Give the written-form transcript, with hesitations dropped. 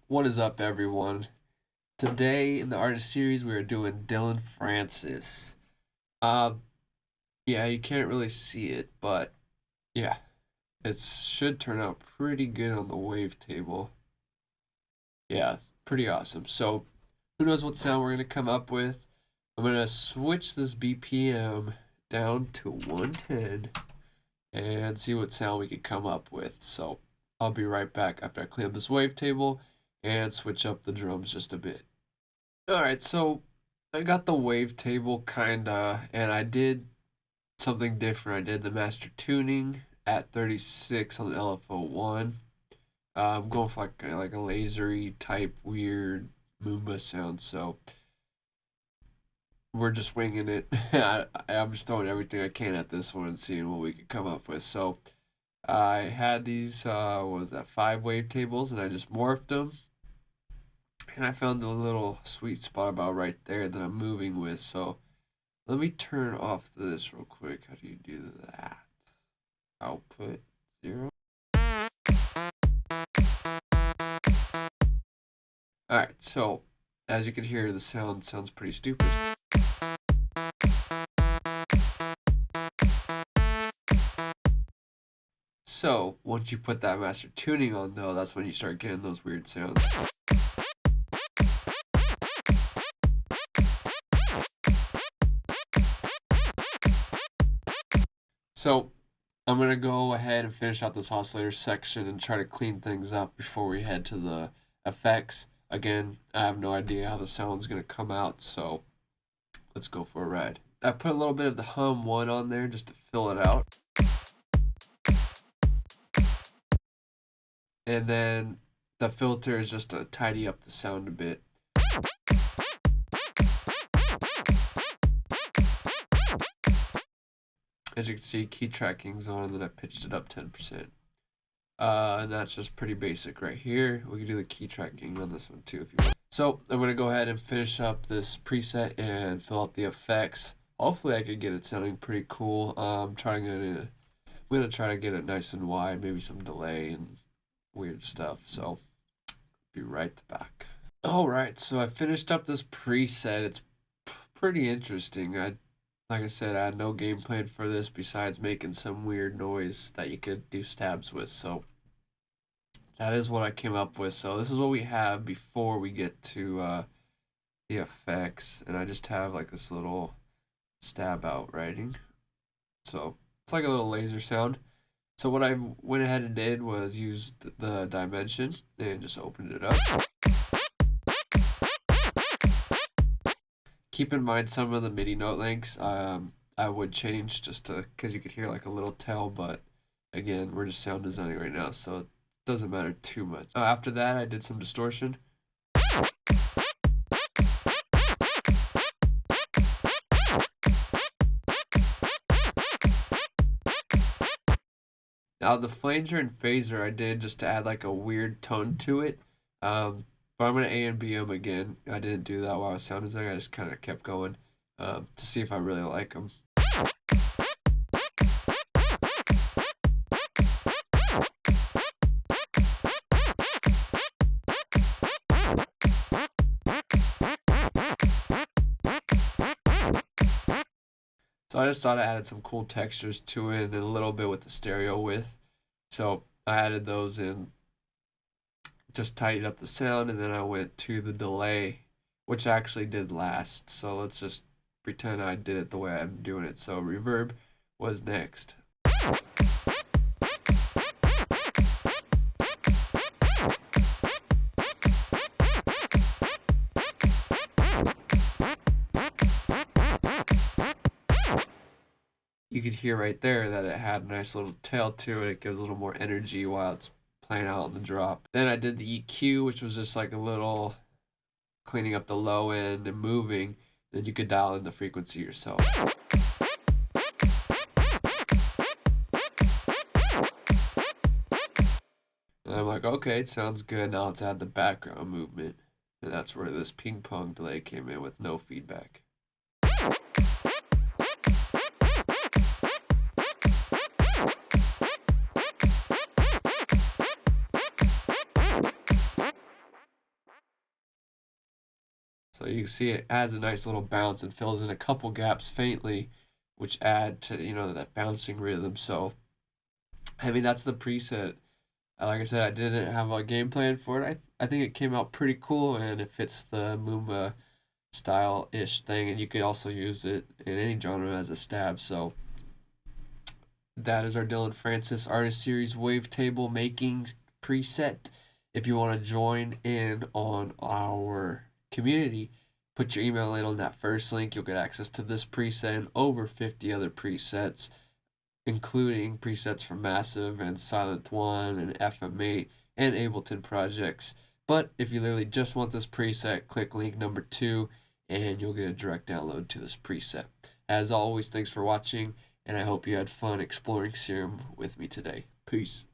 What is up, everyone? Today in the artist series, we are doing Dillon Francis. Uh, yeah, you can't really see it, but yeah, it should turn out pretty good on the wavetable. Yeah, pretty awesome. So, who knows what sound we're gonna come up with? I'm gonna switch this BPM down to 110 and see what sound we can come up with. So, I'll be right back after I clean up this wavetable and switch up the drums just a bit. Alright, so I got the wavetable kinda, and I did something different. I did the master tuning at 36 on the LFO1. I'm going for like a lasery type weird Moomba sound, so we're just winging it. I'm just throwing everything I can at this one and seeing what we can come up with. So I had these, what was that, 5 wavetables, and I just morphed them. And I found a little sweet spot about right there that I'm moving with. So let me turn off this real quick. How do you do that? Output 0. Alright, so as you can hear, the sound sounds pretty stupid. So once you put that master tuning on, though, that's when you start getting those weird sounds. So I'm going to go ahead and finish out this oscillator section and try to clean things up before we head to the effects. Again, I have no idea how the sound's going to come out, so let's go for a ride. I put a little bit of the hum 1 on there just to fill it out. And then the filter is just to tidy up the sound a bit. As you can see, key tracking's on, and then I pitched it up 10%. And that's just pretty basic right here. We can do the key tracking on this one too if you want. So I'm going to go ahead and finish up this preset and fill out the effects. Hopefully I can get it sounding pretty cool. I'm going to try to get it nice and wide, maybe some delay and weird stuff. So be right back. Alright, so I finished up this preset. It's pretty interesting. Like I said, I had no game plan for this besides making some weird noise that you could do stabs with, so that is what I came up with. So this is what we have before we get to the effects, and I just have like this little stab out writing. So it's like a little laser sound. So what I went ahead and did was use the dimension and just opened it up. Keep in mind some of the MIDI note lengths I would change just to because you could hear like a little tail, but again, we're just sound designing right now, so it doesn't matter too much. After that, I did some distortion. Now the flanger and phaser I did just to add like a weird tone to it. But I'm going to A and B them again. I didn't do that while I was sound designing. I just kind of kept going to see if I really like them. So I just thought I added some cool textures to it and a little bit with the stereo width. So I added those in, just tidied up the sound, and then I went to the delay, which I actually did last. So let's just pretend I did it the way I'm doing it. So reverb was next. You could hear right there that it had a nice little tail to it. It gives a little more energy while it's playing out on the drop. Then I did the EQ, which was just like a little cleaning up the low end and moving. Then you could dial in the frequency yourself. And I'm like, okay, it sounds good. Now let's add the background movement. And that's where this ping pong delay came in with no feedback. So you can see it adds a nice little bounce and fills in a couple gaps faintly, which add to, that bouncing rhythm. So, I mean, that's the preset. Like I said, I didn't have a game plan for it. I think it came out pretty cool, and it fits the Moomba style-ish thing, and you could also use it in any genre as a stab. So that is our Dylan Francis Artist Series Wavetable making preset. If you want to join in on our community, put your email in on that first link. You'll get access to this preset and over 50 other presets, including presets from Massive and Silent One and FM8 and Ableton projects. But if you literally just want this preset, click link number 2 and you'll get a direct download to this preset. As always, thanks for watching, and I hope you had fun exploring Serum with me today. Peace.